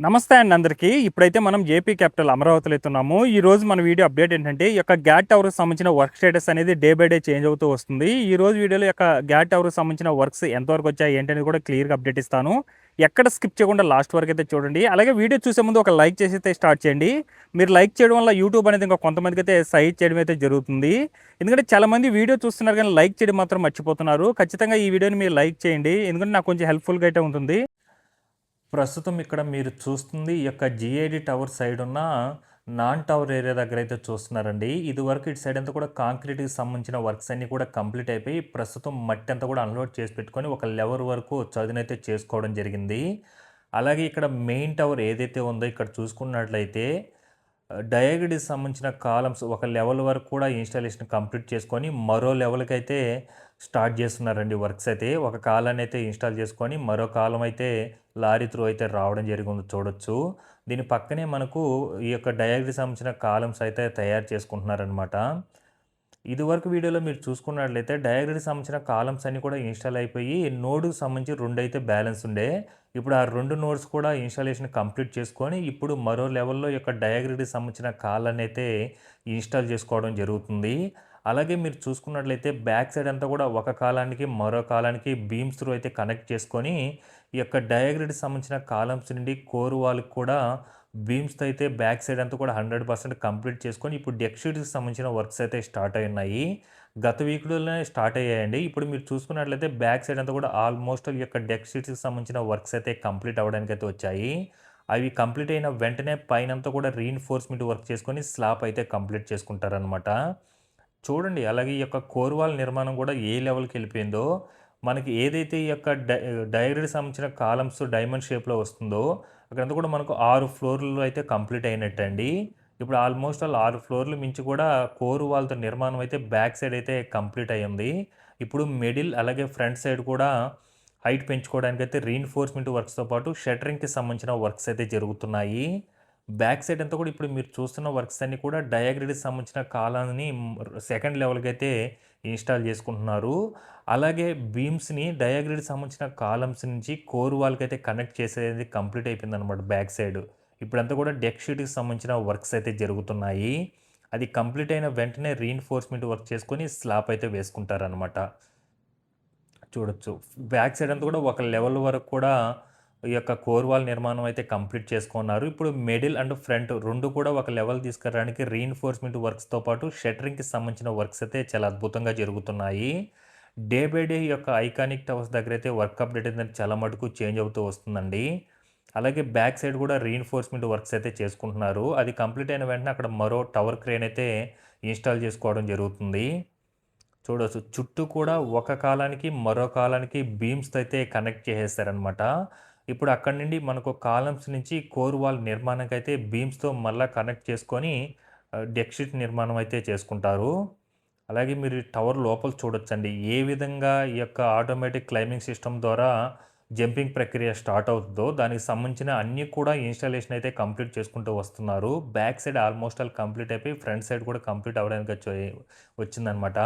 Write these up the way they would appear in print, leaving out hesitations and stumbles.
నమస్తే అండి అందరికీ. ఇప్పుడైతే మనం ఏపీ క్యాపిటల్ అమరావతిలో ఉన్నాము. ఈరోజు మన వీడియో అప్డేట్ ఏంటంటే, ఈ యొక్క గ్యాట్ టవర్‌కి సంబంధించిన వర్క్ స్టేటస్ అనేది డే బై డే చేంజ్ అవుతూ వస్తుంది. ఈరోజు వీడియోలో యొక్క గ్యాట్ టవర్‌కి సంబంధించిన వర్క్స్ ఎంతవరకు వచ్చాయి ఏంటనేది కూడా క్లియర్‌గా అప్డేట్ ఇస్తాను. ఎక్కడ స్కిప్ చేయకుండా లాస్ట్ వరకు అయితే చూడండి. అలాగే వీడియో చూసే ముందు ఒక లైక్ చేసి అయితే స్టార్ట్ చేయండి. మీరు లైక్ చేయడం వల్ల యూట్యూబ్ అనేది ఇంకా కొంతమందికి అయితే సజెస్ట్ చేయడం అయితే జరుగుతుంది. ఎందుకంటే చాలామంది వీడియో చూస్తున్నారు కానీ లైక్ చేయడం మాత్రం మర్చిపోతున్నారు. ఖచ్చితంగా ఈ వీడియోని మీరు లైక్ చేయండి. ఎందుకంటే నాకు కొంచెం హెల్ప్‌ఫుల్‌గా అయితే ఉంటుంది. ప్రస్తుతం ఇక్కడ మీరు చూస్తుంది ఈ యొక్క జిఐడి టవర్ సైడ్ ఉన్న నాన్ టవర్ ఏరియా దగ్గర అయితే చూస్తున్నారండి. ఇదివరకు ఇటు సైడ్ అంతా కూడా కాంక్రీట్కి సంబంధించిన వర్క్స్ అన్నీ కూడా కంప్లీట్ అయిపోయి ప్రస్తుతం మట్టి అంతా కూడా అన్లోడ్ చేసి పెట్టుకొని ఒక లెవెల్ వరకు చదునైతే చేసుకోవడం జరిగింది. అలాగే ఇక్కడ మెయిన్ టవర్ ఏదైతే ఉందో ఇక్కడ చూసుకున్నట్లయితే డయాగ్రిడ్కి సంబంధించిన కాలమ్స్ ఒక లెవెల్ వరకు కూడా ఇన్స్టాలేషన్ కంప్లీట్ చేసుకొని మరో లెవెల్కి అయితే స్టార్ట్ చేస్తున్నారండి వర్క్స్ అయితే. ఒక కాలాన్ని అయితే ఇన్స్టాల్ చేసుకొని మరో కాలం అయితే లారీ త్రూ అయితే రావడం జరిగింది చూడొచ్చు. దీని పక్కనే మనకు ఈ యొక్క డయాగ్రిడ్కి సంబంధించిన కాలమ్స్ అయితే తయారు చేసుకుంటున్నారనమాట. ఇదివరకు వీడియోలో మీరు చూసుకున్నట్లయితే డయాగ్రిడ్కి సంబంధించిన కాలమ్స్ అన్నీ కూడా ఇన్స్టాల్ అయిపోయి నోడ్కి సంబంధించి 2 అయితే బ్యాలెన్స్ ఉండే. ఇప్పుడు ఆ 2 నోడ్స్ కూడా ఇన్స్టాలేషన్ కంప్లీట్ చేసుకొని ఇప్పుడు మరో లెవెల్‌లో ఈ యొక్క డయాగ్రిడ్కి సంబంధించిన కాలాన్ని అయితే ఇన్స్టాల్ చేసుకోవడం జరుగుతుంది. అలాగే మీరు చూసుకున్నట్లయితే బ్యాక్ సైడ్ అంతా కూడా ఒక కాలానికి మరో కాలానికి బీమ్స్ త్రూ అయితే కనెక్ట్ చేసుకొని ఈ యొక్క డయాగ్రిడ్కి సంబంధించిన కాలమ్స్ నుండి కోర్ వాల్‌కి కూడా బీమ్స్‌తో అయితే బ్యాక్ సైడ్ అంతా కూడా 100% కంప్లీట్ చేసుకొని ఇప్పుడు డెక్ షీట్స్‌కి సంబంధించిన వర్క్స్ అయితే స్టార్ట్ అయి ఉన్నాయి. గత వీక్‌లోనే స్టార్ట్ అయ్యాయండి. ఇప్పుడు మీరు చూసుకున్నట్లయితే బ్యాక్ సైడ్ అంతా కూడా ఆల్మోస్ట్ ఈ యొక్క డెక్ షీట్స్‌కి సంబంధించిన వర్క్స్ అయితే కంప్లీట్ అవ్వడానికి అయితే వచ్చాయి. అవి కంప్లీట్ అయిన వెంటనే పైనంతా కూడా రీఇన్ఫోర్స్‌మెంట్ వర్క్ చేసుకొని స్లాబ్ అయితే కంప్లీట్ చేసుకుంటారనమాట. చూడండి అలాగే ఈ యొక్క కోర్ వాల్ నిర్మాణం కూడా ఏ లెవెల్‌కి వెళ్ళిపోయిందో, మనకి ఏదైతే ఈ యొక్క డయాగ్రిడ్‌కి సంబంధించిన కాలమ్స్ డైమండ్ షేప్‌లో వస్తుందో, అక్కడంతా కూడా మనకు 6 ఫ్లోర్‌లు అయితే కంప్లీట్ అయినట్టండి. ఇప్పుడు ఆల్మోస్ట్ ఆల్ 6 ఫ్లోర్‌లు మించి కూడా కోర్ వాల్‌తో నిర్మాణం అయితే బ్యాక్ సైడ్ అయితే కంప్లీట్ అయ్యింది. ఇప్పుడు మిడిల్ అలాగే ఫ్రంట్ సైడ్ కూడా హైట్ పెంచుకోవడానికైతే రీఇన్ఫోర్స్‌మెంట్ వర్క్స్‌తో పాటు షట్టరింగ్‌కి సంబంధించిన వర్క్స్ అయితే జరుగుతున్నాయి. బ్యాక్ సైడ్ అంతా కూడా ఇప్పుడు మీరు చూస్తున్న వర్క్స్ అన్నీ కూడా డయాగ్రిడ్‌కి సంబంధించిన కాలాన్ని సెకండ్ లెవెల్‌కి అయితే ఇన్‌స్టాల్ చేసుకుంటున్నారు. అలాగే బీమ్స్‌ని డయాగ్రిడ్‌కి సంబంధించిన కాలమ్స్ నుంచి కోర్ వాల్‌కి అయితే కనెక్ట్ చేసేది కంప్లీట్ అయిపోయిందనమాట బ్యాక్ సైడ్. ఇప్పుడంతా కూడా డెక్ షీట్‌కి సంబంధించిన వర్క్స్ అయితే జరుగుతున్నాయి. అది కంప్లీట్ అయిన వెంటనే రీఇన్ఫోర్స్‌మెంట్ వర్క్ చేసుకొని స్లాబ్ అయితే వేసుకుంటారనమాట. చూడొచ్చు. బ్యాక్ సైడ్ అంతా కూడా ఒక లెవెల్ వరకు కూడా ఈ యొక్క కోర్ వాల్ నిర్మాణం అయితే కంప్లీట్ చేసుకున్నారు. ఇప్పుడు మిడిల్ అండ్ ఫ్రంట్ 2 కూడా ఒక లెవెల్ తీసుకురావడానికి రీఇన్ఫోర్స్‌మెంట్ వర్క్స్‌తో పాటు షట్టరింగ్‌కి సంబంధించిన వర్క్స్ అయితే చాలా అద్భుతంగా జరుగుతున్నాయి. డే బై డే ఈ యొక్క ఐకానిక్ టవర్స్ దగ్గర అయితే వర్క్ అప్డేట్ అనేది చాలా మటుకు చేంజ్ అవుతూ వస్తుందండి. అలాగే బ్యాక్ సైడ్ కూడా రీఇన్ఫోర్స్‌మెంట్ వర్క్స్ అయితే చేసుకుంటున్నారు. అది కంప్లీట్ అయిన వెంటనే అక్కడ మరో టవర్ క్రేన్ అయితే ఇన్‌స్టాల్ చేసుకోవడం జరుగుతుంది. చూడొచ్చు. చుట్టూ కూడా ఒక కాలానికి, మరో కాలానికి బీమ్స్‌తో అయితే కనెక్ట్ చేసేసారనమాట. ఇప్పుడు అక్కడి నుండి మనకు కాలమ్స్ నుంచి కోర్ వాల్ నిర్మాణానికైతే బీమ్స్‌తో మళ్ళా కనెక్ట్ చేసుకొని డెక్ షీట్ నిర్మాణం అయితే చేసుకుంటారు. అలాగే మీరు ఈ టవర్ లోపల చూడొచ్చండి. ఏ విధంగా ఈ యొక్క ఆటోమేటిక్ క్లైంబింగ్ సిస్టమ్ ద్వారా జంపింగ్ ప్రక్రియ స్టార్ట్ అవుతుందో, దానికి సంబంధించిన అన్నీ కూడా ఇన్‌స్టాలేషన్ అయితే కంప్లీట్ చేసుకుంటూ వస్తున్నారు. Back side almost all complete అయిపోయి, ఫ్రంట్ సైడ్ కూడా కంప్లీట్ అవ్వడానికి వచ్చిందనమాట.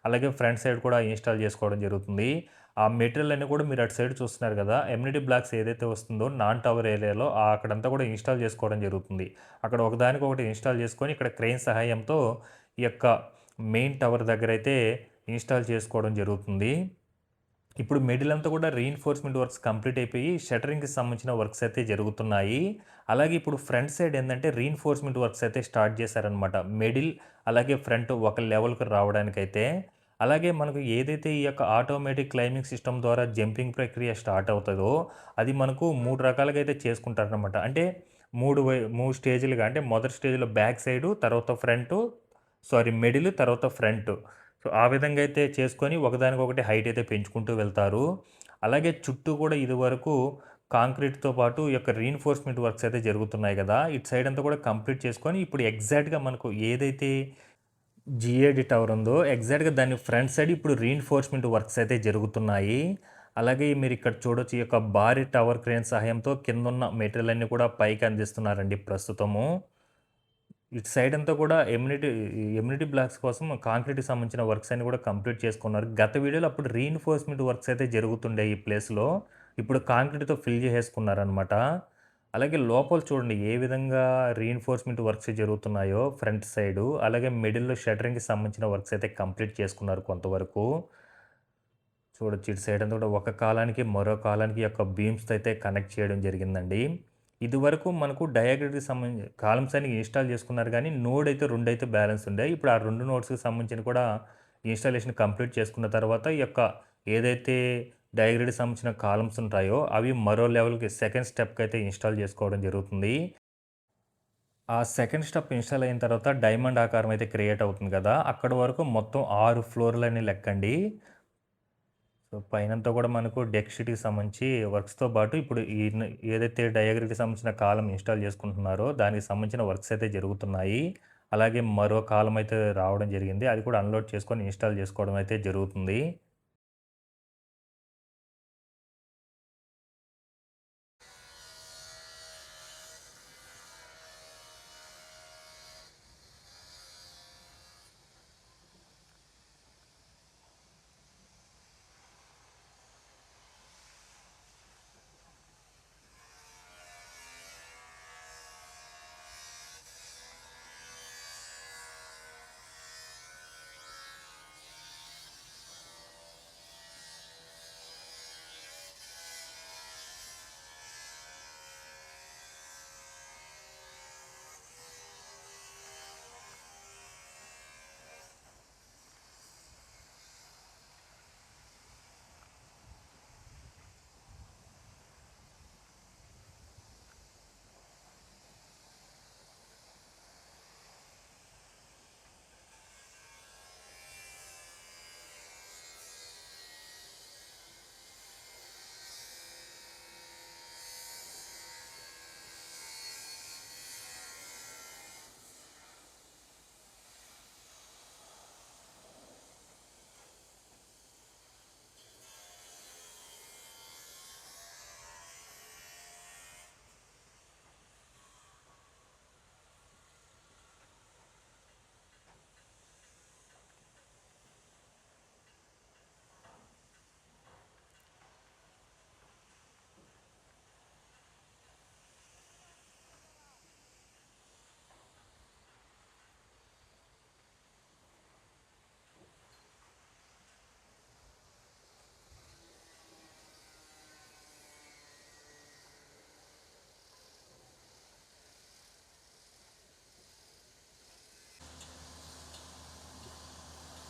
అలాగే ఫ్రంట్ సైడ్ కూడా ఇన్‌స్టాల్ చేసుకోవడం జరుగుతుంది. ఆ మెటీరియల్ అన్నీ కూడా మీరు అటు సైడ్ చూస్తున్నారు కదా! ఎమ్యూనిటీ బ్లాక్స్ ఏదైతే వస్తుందో నాన్ టవర్ ఏరియాలో అక్కడంతా కూడా ఇన్‌స్టాల్ చేసుకోవడం జరుగుతుంది. అక్కడ ఒకదానికొకటి ఇన్‌స్టాల్ చేసుకొని ఇక్కడ క్రేన్ సహాయంతో ఈ యొక్క మెయిన్ టవర్ దగ్గరైతే ఇన్‌స్టాల్ చేసుకోవడం జరుగుతుంది. ఇప్పుడు మిడిల్ అంతా కూడా రీఇన్ఫోర్స్‌మెంట్ వర్క్స్ కంప్లీట్ అయిపోయి షట్టరింగ్‌కి సంబంధించిన వర్క్స్ అయితే జరుగుతున్నాయి. అలాగే ఇప్పుడు ఫ్రంట్ సైడ్ ఏందంటే రీఇన్ఫోర్స్‌మెంట్ వర్క్స్ అయితే స్టార్ట్ చేశారనమాట. మిడిల్ అలాగే ఫ్రంట్ ఒక లెవెల్‌కి రావడానికైతే. అలాగే మనకు ఏదైతే ఈ యొక్క ఆటోమేటిక్ క్లైంబింగ్ సిస్టమ్ ద్వారా జంపింగ్ ప్రక్రియ స్టార్ట్ అవుతదో, అది మనకు 3 రకాలుగా అయితే చేసుకుంటారనమాట. అంటే 3 స్టేజ్‌లుగా అంటే మొదటి స్టేజ్‌లో బ్యాక్ సైడు, తర్వాత మిడిల్ తర్వాత ఫ్రంట్. సో, ఆ విధంగా అయితే చేసుకొని ఒకదానికొకటి హైట్ అయితే పెంచుకుంటూ వెళ్తారు. అలాగే చుట్టూ కూడా ఇదివరకు కాంక్రీట్‌తో పాటు ఈ యొక్క రీఇన్ఫోర్స్‌మెంట్ వర్క్స్ అయితే జరుగుతున్నాయి గదా! ఇటు సైడ్ అంతా కూడా కంప్లీట్ చేసుకొని ఇప్పుడు ఎగ్జాక్ట్‌గా మనకు ఏదైతే జిఏడి టవర్ ఉందో ఎగ్జాక్ట్‌గా దాని ఫ్రంట్ సైడ్ ఇప్పుడు రీఇన్ఫోర్స్‌మెంట్ వర్క్స్ అయితే జరుగుతున్నాయి. అలాగే మీరు ఇక్కడ చూడొచ్చు ఈ యొక్క భారీ టవర్ క్రేన్ సహాయంతో కిందున్న మెటీరియల్ అన్నీ కూడా పైకి అందిస్తున్నారండి ప్రస్తుతము. ఇటు సైడ్ అంతా కూడా ఎమ్యూనిటీ బ్లాక్స్ కోసం కాంక్రీట్‌కి సంబంధించిన వర్క్స్ అన్నీ కూడా కంప్లీట్ చేసుకున్నారు. గత వీడియోలో అప్పుడు రీఇన్ఫోర్స్‌మెంట్ వర్క్స్ అయితే జరుగుతుండే ఈ ప్లేస్‌లో. ఇప్పుడు కాంక్రీట్‌తో ఫిల్ చేసేసుకున్నారనమాట. అలాగే లోపల చూడండి ఏ విధంగా రీఎన్ఫోర్స్మెంట్ వర్క్స్ జరుగుతున్నాయో ఫ్రంట్ సైడు. అలాగే మిడిల్‌లో షట్టరింగ్‌కి సంబంధించిన వర్క్స్ అయితే కంప్లీట్ చేసుకున్నారు కొంతవరకు. చూడొచ్చు ఇటు సైడ్ అంతా కూడా ఒక కాలానికి, మరో కాలానికి యొక్క బీమ్స్‌తో అయితే కనెక్ట్ చేయడం జరిగిందండి. ఇదివరకు మనకు డయాగ్రిడ్‌కి సంబంధించి కాలమ్స్ అన్ని ఇన్‌స్టాల్ చేసుకున్నారు గానీ, నోడ్ అయితే 2 అయితే బ్యాలెన్స్ ఉండాయి. ఇప్పుడు ఆ 2 నోడ్స్‌కి సంబంధించిన కూడా ఇన్‌స్టాలేషన్ కంప్లీట్ చేసుకున్న తర్వాత ఈ యొక్క ఏదైతే డయాగ్రిడ్‌కి సంబంధించిన కాలమ్స్ ఉంటాయో, అవి మరో లెవెల్‌కి సెకండ్ స్టెప్‌కి అయితే ఇన్‌స్టాల్ చేసుకోవడం జరుగుతుంది. ఆ సెకండ్ స్టెప్ ఇన్‌స్టాల్ అయిన తర్వాత డైమండ్ ఆకారం అయితే క్రియేట్ అవుతుంది కదా! అక్కడి వరకు మొత్తం 6 ఫ్లోర్‌లని లెక్కండి. సో, పైనంతా కూడా మనకు డెక్ షీట్‌కి సంబంధించి వర్క్స్‌తో పాటు ఇప్పుడు ఏదైతే డయాగ్రిడ్‌కి సంబంధించిన కాలమ్ ఇన్‌స్టాల్ చేసుకుంటున్నారో, దానికి సంబంధించిన వర్క్స్ అయితే జరుగుతున్నాయి. అలాగే మరో కాలమ్ అయితే రావడం జరిగింది. అది కూడా అన్‌లోడ్ చేసుకొని ఇన్‌స్టాల్ చేసుకోవడం అయితే జరుగుతుంది.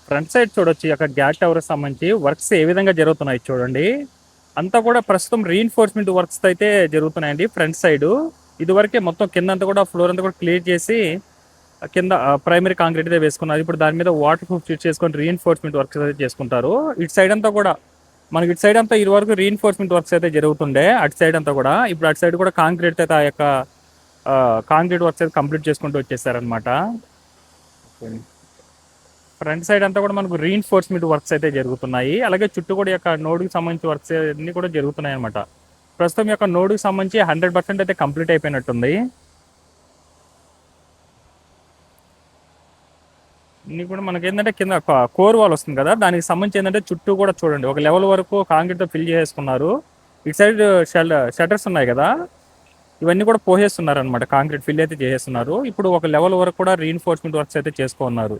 ఫ్రంట్ సైడ్ చూడొచ్చు ఈ యొక్క గ్యాట్ టవర్‌కి సంబంధించి వర్క్స్ ఏ విధంగా జరుగుతున్నాయి చూడండి. అంతా కూడా ప్రస్తుతం రీఎన్ఫోర్స్‌మెంట్ వర్క్స్ అయితే జరుగుతున్నాయండి ఫ్రంట్ సైడు. ఇదివరకే మొత్తం కిందంతా కూడా ఫ్లోర్ అంతా కూడా క్లియర్ చేసి కింద ప్రైమరీ కాంక్రీట్ అయితే వేసుకున్నారు. ఇప్పుడు దాని మీద వాటర్ ప్రూఫ్ షీట్ చేసుకొని రీఎన్ఫోర్స్‌మెంట్ వర్క్స్ అయితే చేసుకుంటారు. ఇటు సైడ్ అంతా కూడా మనకి ఇటు సైడ్ అంతా ఇదివరకు రీఎన్ఫోర్స్‌మెంట్ వర్క్స్ అయితే జరుగుతుండే అటు సైడ్ అంతా కూడా. ఇప్పుడు అటు సైడ్ కూడా కాంక్రీట్ అయితే ఆ యొక్క కాంక్రీట్ వర్క్స్ అయితే కంప్లీట్ చేసుకుంటూ వచ్చేసారనమాట. ఫ్రంట్ సైడ్ అంతా కూడా మనకు రీఎన్ఫోర్స్మెంట్ వర్క్స్ అయితే జరుగుతున్నాయి. అలాగే చుట్టూ కూడా యొక్క నోడ్‌కి సంబంధించి వర్క్స్ అన్నీ కూడా జరుగుతున్నాయి అనమాట. ప్రస్తుతం యొక్క నోడ్‌కి సంబంధించి 100% అయితే కంప్లీట్ అయిపోయినట్టుంది. ఇన్ని కూడా మనకేందంటే కింద కోర్ వాల్ వస్తుంది కదా! దానికి సంబంధించి ఏందంటే చుట్టూ కూడా చూడండి ఒక లెవెల్ వరకు కాంక్రీట్‌తో ఫిల్ చేసేసుకున్నారు. ఇటు సైడ్ షట్టర్స్ ఉన్నాయి కదా! ఇవన్నీ కూడా పోసేస్తున్నారనమాట. కాంక్రీట్ ఫిల్ అయితే చేసేస్తున్నారు. ఇప్పుడు ఒక లెవెల్ వరకు కూడా రీఎన్ఫోర్స్మెంట్ వర్క్స్ అయితే చేసుకోనున్నారు.